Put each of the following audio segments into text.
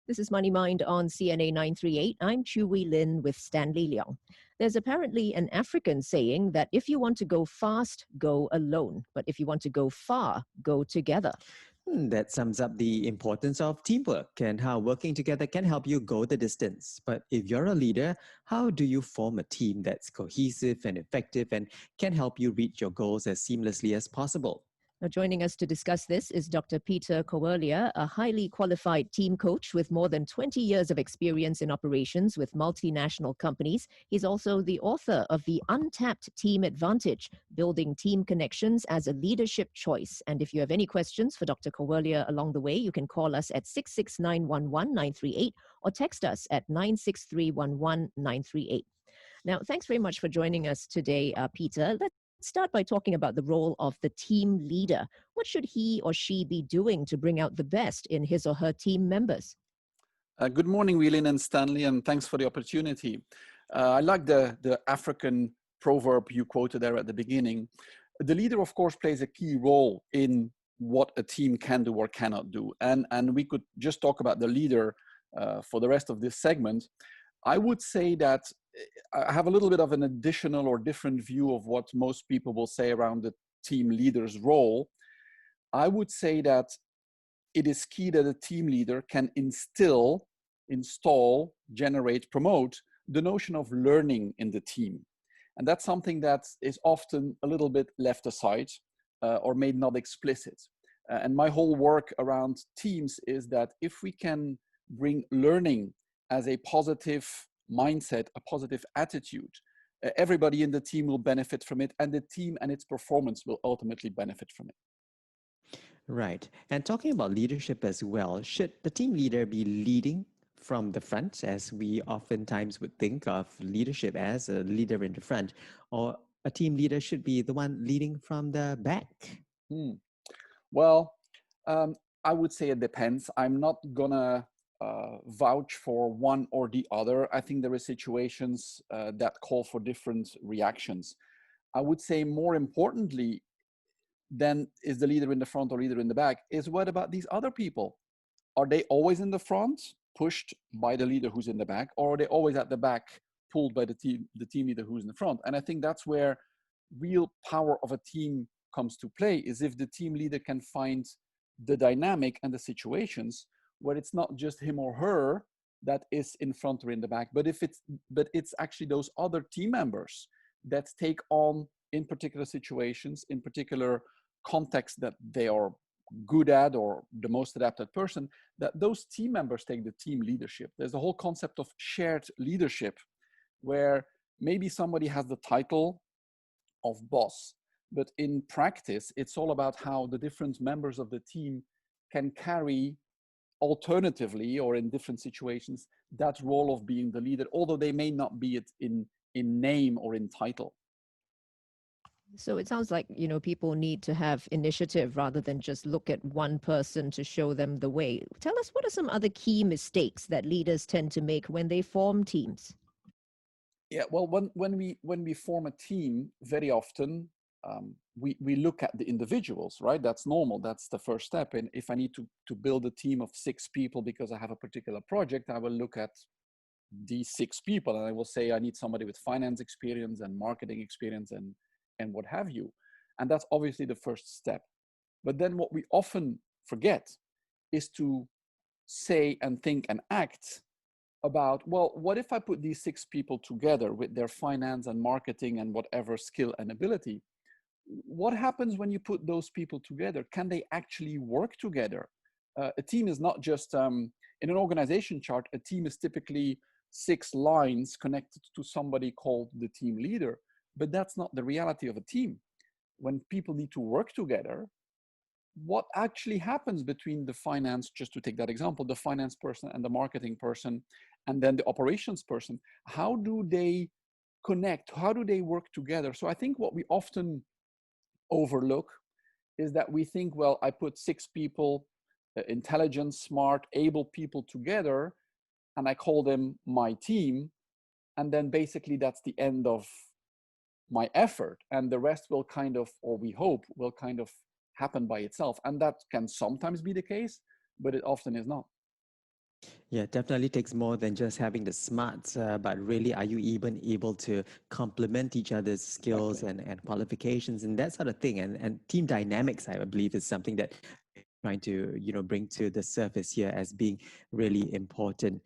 This is Money Mind on CNA 938. I'm Chu Wee Lin with Stanley Leong. There's apparently an African saying that if you want to go fast, go alone. But if you want to go far, go together. That sums up the importance of teamwork and how working together can help you go the distance. But if you're a leader, how do you form a team that's cohesive and effective and can help you reach your goals as seamlessly as possible? Now, joining us to discuss this is Dr. Peter Coerlia, a highly qualified team coach with more than 20 years of experience in operations with multinational companies. He's also the author of the Untapped Team Advantage, Building Team Connections as a Leadership Choice. And if you have any questions for Dr. Coerlia along the way, you can call us at 669-11938 or text us at 963-11938. Now, thanks very much for joining us today, Peter. Let's start by talking about the role of the team leader. What should he or she be doing to bring out the best in his or her team members? Good morning, Wheelin and Stanley, and thanks for the opportunity. I like the African proverb you quoted there at the beginning. The leader, of course, plays a key role in what a team can do or cannot do. And we could just talk about the leader for the rest of this segment. I would say that I have a little bit of an additional or different view of what most people will say around the team leader's role. I would say that it is key that a team leader can install, generate, promote the notion of learning in the team. And that's something that is often a little bit left aside or made not explicit. And my whole work around teams is that if we can bring learning as a positive mindset, a positive attitude, everybody in the team will benefit from it, and the team and its performance will ultimately benefit from it. Right. And talking about leadership as well, should the team leader be leading from the front, as we oftentimes would think of leadership as a leader in the front, or a team leader should be the one leading from the back? Well, I would say it depends. I'm not gonna vouch for one or the other. I think there are situations that call for different reactions. I would say more importantly than is the leader in the front or leader in the back is what about these other people? Are they always in the front, pushed by the leader who's in the back, or are they always at the back, pulled by the team leader who's in the front? And I think that's where real power of a team comes to play, is if the team leader can find the dynamic and the situations where it's not just him or her that is in front or in the back, but it's actually those other team members that take on, in particular situations, in particular contexts that they are good at or the most adapted person, that those team members take the team leadership. There's a whole concept of shared leadership where maybe somebody has the title of boss, but in practice, it's all about how the different members of the team can carry alternatively or in different situations that role of being the leader, although they may not be it in name or in title. So it sounds like, people need to have initiative rather than just look at one person to show them the way. Tell us, what are some other key mistakes that leaders tend to make when they form teams? Yeah, well, when we form a team, very often we look at the individuals, right? That's normal. That's the first step. And if I need to build a team of 6 people because I have a particular project, I will look at these 6 people and I will say I need somebody with finance experience and marketing experience and what have you. And that's obviously the first step. But then what we often forget is to say and think and act about, well, what if I put these 6 people together with their finance and marketing and whatever skill and ability? What happens when you put those people together? Can they actually work together? A team is not just, in an organization chart, a team is typically 6 lines connected to somebody called the team leader, but that's not the reality of a team. When people need to work together, what actually happens between the finance, just to take that example, the finance person and the marketing person, and then the operations person, how do they connect? How do they work together? So I think what we often overlook is that we think, well, I put 6 people, intelligent, smart, able people together, and I call them my team. And then basically that's the end of my effort. And the rest will kind of, or we hope, will kind of happen by itself. And that can sometimes be the case, but it often is not. Yeah, definitely takes more than just having the smarts, but really, are you even able to complement each other's skills Exactly. and qualifications and that sort of thing? And team dynamics, I believe, is something that trying to bring to the surface here as being really important.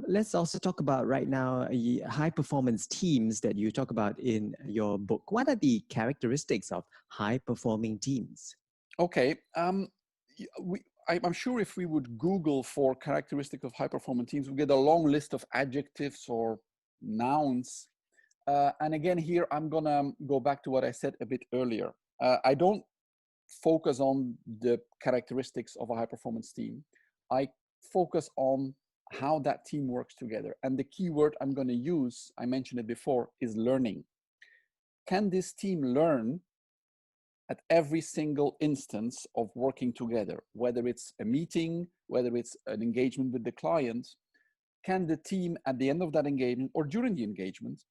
Let's also talk about right now high performance teams that you talk about in your book. What are the characteristics of high performing teams? Okay. I'm sure if we would Google for characteristics of high performing teams, we get a long list of adjectives or nouns. And again, here I'm gonna go back to what I said a bit earlier. I don't focus on the characteristics of a high performance team. I focus on how that team works together. And the key word I'm going to use, I mentioned it before, is learning. Can this team learn at every single instance of working together, whether it's a meeting, whether it's an engagement with the client? Can the team at the end of that engagement or during the engagement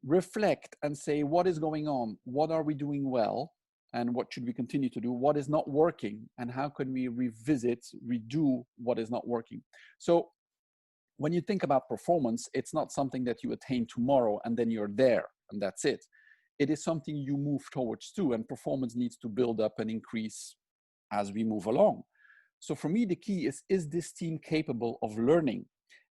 reflect and say, what is going on? What are we doing well? And what should we continue to do? What is not working? And how can we revisit, redo what is not working? So when you think about performance, it's not something that you attain tomorrow and then you're there and that's it. It is something you move towards too, and performance needs to build up and increase as we move along. So for me, the key is this team capable of learning?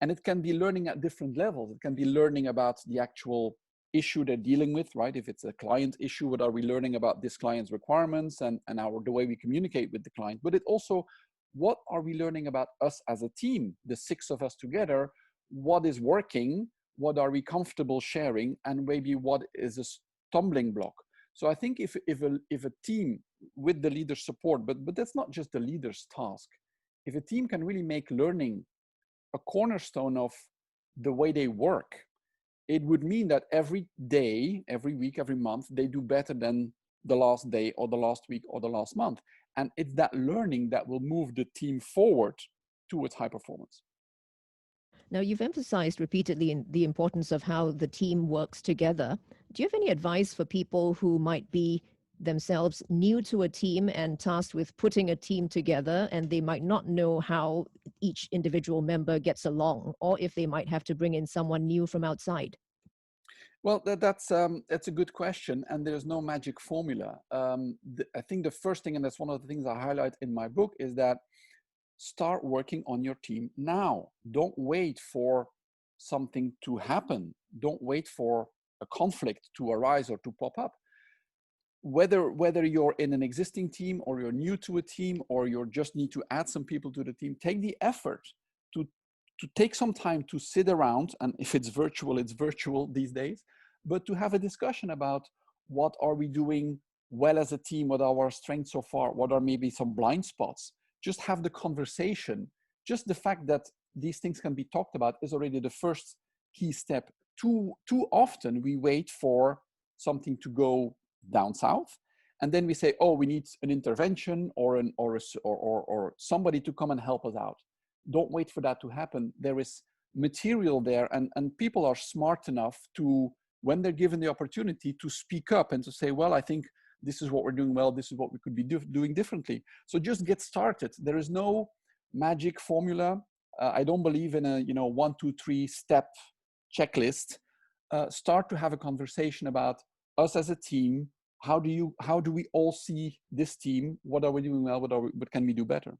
And it can be learning at different levels. It can be learning about the actual issue they're dealing with, right? If it's a client issue, what are we learning about this client's requirements and the way we communicate with the client? But it also, what are we learning about us as a team, the six of us together? What is working? What are we comfortable sharing? And maybe what is a stumbling block? So I think if a team with the leader's support, but that's not just the leader's task. If a team can really make learning a cornerstone of the way they work, it would mean that every day, every week, every month, they do better than the last day or the last week or the last month. And it's that learning that will move the team forward towards high performance. Now, you've emphasized repeatedly the importance of how the team works together. Do you have any advice for people who might be themselves new to a team and tasked with putting a team together, and they might not know how each individual member gets along, or if they might have to bring in someone new from outside? Well, that's a good question, and there's no magic formula. I think the first thing, and that's one of the things I highlight in my book, is that start working on your team now. Don't wait for something to happen. Don't wait for a conflict to arise or to pop up. Whether you're in an existing team or you're new to a team or you just need to add some people to the team, take the effort to to take some time to sit around, and if it's virtual these days, but to have a discussion about what are we doing well as a team, what are our strengths so far, what are maybe some blind spots. Just have the conversation. Just the fact that these things can be talked about is already the first key step. Too often we wait for something to go down south, and then we say, oh, we need an intervention or somebody to come and help us out. Don't wait for that to happen. There is material there, and people are smart enough to, when they're given the opportunity, to speak up and to say, well, I think this is what we're doing well, this is what we could be doing differently. So just get started. There is no magic formula. I don't believe in a 1, 2, 3 step checklist. Start to have a conversation about us as a team. How do we all see this team? What are we doing well? What can we do better?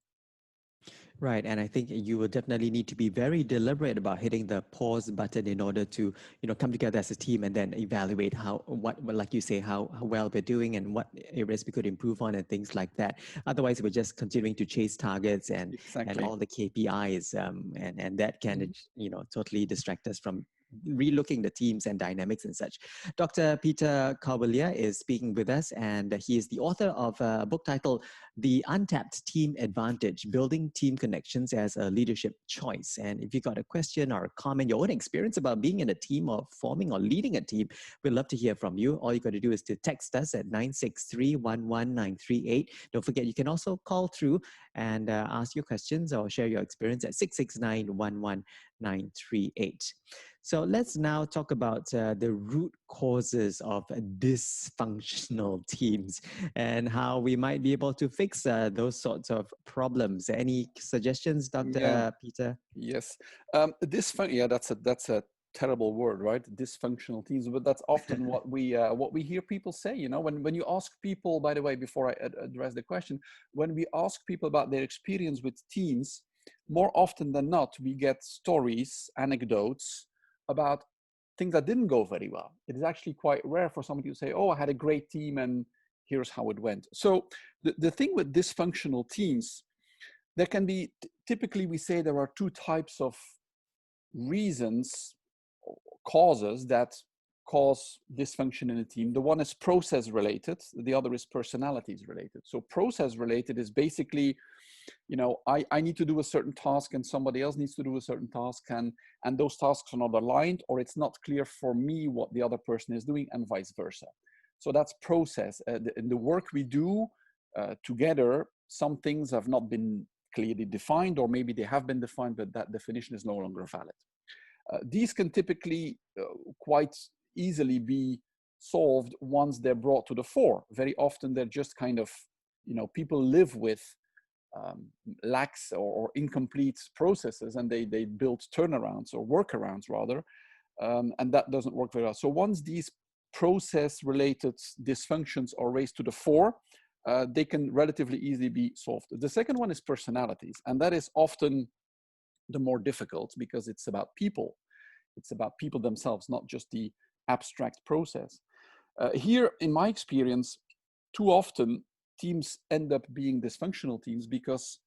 Right, and I think you will definitely need to be very deliberate about hitting the pause button in order to, come together as a team and then evaluate like you say, how well we're doing and what areas we could improve on and things like that. Otherwise, we're just continuing to chase targets and Exactly. all the KPIs, and that can, Mhm. totally distract us from relooking the teams and dynamics and such. Dr. Peter Cavalier is speaking with us, and he is the author of a book titled The Untapped Team Advantage, Building Team Connections as a Leadership Choice. And if you got a question or a comment, your own experience about being in a team or forming or leading a team, we'd love to hear from you. All you got to do is to text us at 963-11938. Don't forget, you can also call through and ask your questions or share your experience at 669-11938. So let's now talk about the root causes of dysfunctional teams and how we might be able to fix those sorts of problems. Any suggestions, Yeah. Dr. Peter? Yes. Yeah, that's a terrible word, right? Dysfunctional teams, but that's often what we hear people say. You know, when you ask people, by the way, before I address the question, when we ask people about their experience with teams, more often than not, we get stories, anecdotes about things that didn't go very well. It is actually quite rare for somebody to say, "Oh, I had a great team, and here's how it went." So the thing with dysfunctional teams, there can be, typically we say there are two types of reasons, causes that cause dysfunction in a team. The one is process related, the other is personalities related. So process related is basically, you know, I need to do a certain task and somebody else needs to do a certain task, and those tasks are not aligned, or it's not clear for me what the other person is doing, and vice versa. So that's process. In the work we do together, some things have not been clearly defined, or maybe they have been defined, but that definition is no longer valid. These can typically quite easily be solved once they're brought to the fore. Very often they're just kind of, you know, people live with lax or incomplete processes, and they build turnarounds or workarounds rather, and that doesn't work very well. So once these process related dysfunctions are raised to the fore, they can relatively easily be solved. The second one is personalities, and that is often the more difficult because it's about people. It's about people themselves, not just the abstract process. Here, in my experience, too often teams end up being dysfunctional teams because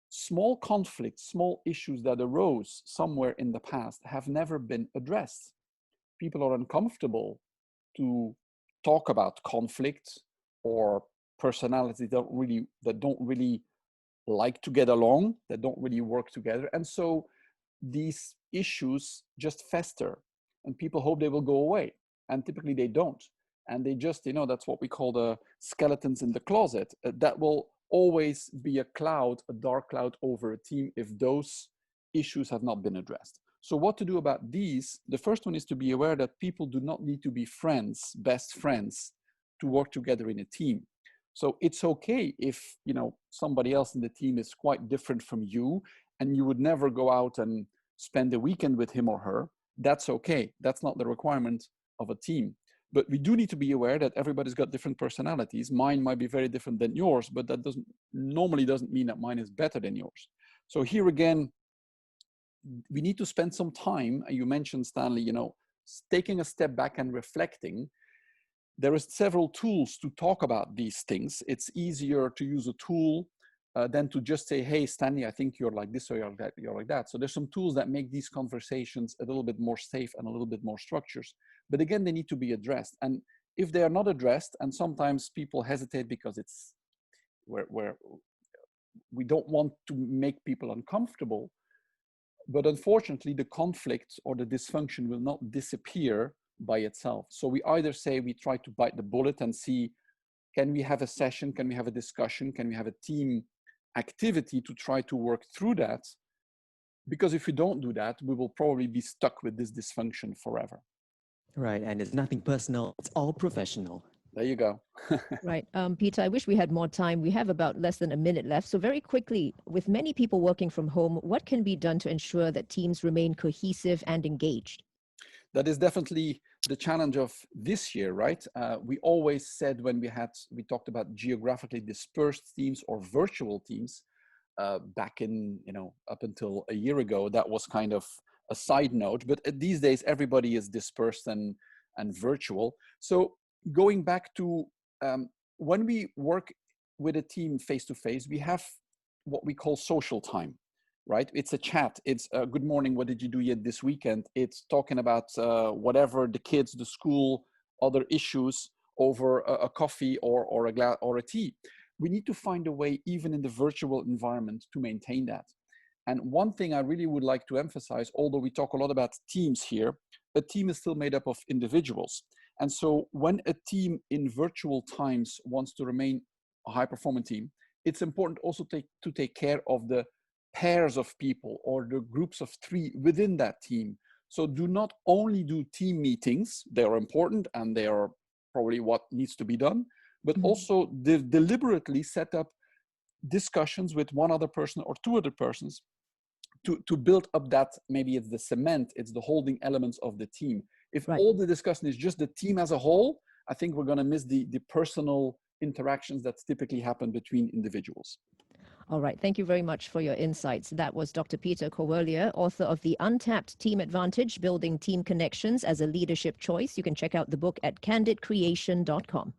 small conflicts, small issues that arose somewhere in the past have never been addressed. People are uncomfortable to talk about conflict or personalities that don't really like to get along, that don't really work together. And so these issues just fester and people hope they will go away. And typically they don't. And they just, you know, that's what we call the skeletons in the closet. That will always be a cloud, a dark cloud over a team if those issues have not been addressed. So what to do about these? The first one is to be aware that people do not need to be friends, best friends, to work together in a team. So it's okay if, you know, somebody else in the team is quite different from you and you would never go out and spend a weekend with him or her. That's okay. That's not the requirement of a team. But we do need to be aware that everybody's got different personalities. Mine might be very different than yours, but that normally doesn't mean that mine is better than yours. So here again, we need to spend some time. You mentioned, Stanley, you know, taking a step back and reflecting. There are several tools to talk about these things. It's easier to use a tool than to just say, hey, Stanley, I think you're like this or you're like that. So there's some tools that make these conversations a little bit more safe and a little bit more structures. But again, they need to be addressed. And if they are not addressed, and sometimes people hesitate because it's where we don't want to make people uncomfortable, but unfortunately, the conflict or the dysfunction will not disappear by itself. So we either say we try to bite the bullet and see, can we have a session? Can we have a discussion? Can we have a team activity to try to work through that? Because if we don't do that, we will probably be stuck with this dysfunction forever. Right, and it's nothing personal, it's all professional. There you go. Right. Peter, I wish we had more time. We have about less than a minute left. So very quickly, with many people working from home, what can be done to ensure that teams remain cohesive and engaged? That is definitely the challenge of this year, right? We always said when we talked about geographically dispersed teams or virtual teams, back in, you know, up until a year ago, that was kind of a side note. But these days, everybody is dispersed and virtual. So going back to when we work with a team face to face, we have what we call social time, right? It's a chat. It's good morning. What did you do yet this weekend? It's talking about whatever, the kids, the school, other issues over a coffee or a glass or a tea. We need to find a way, even in the virtual environment, to maintain that. And one thing I really would like to emphasize, although we talk a lot about teams here, a team is still made up of individuals. And so when a team in virtual times wants to remain a high performing team, it's important also to take care of the pairs of people or the groups of three within that team. So do not only do team meetings, they are important and they are probably what needs to be done, but also deliberately set up discussions with one other person or two other persons to build up that, maybe it's the cement, it's the holding elements of the team. If all the discussion is just the team as a whole, I think we're going to miss the personal interactions that typically happen between individuals. All right. Thank you very much for your insights. That was Dr. Peter Coerlier, author of The Untapped Team Advantage, Building Team Connections as a Leadership Choice. You can check out the book at candidcreation.com.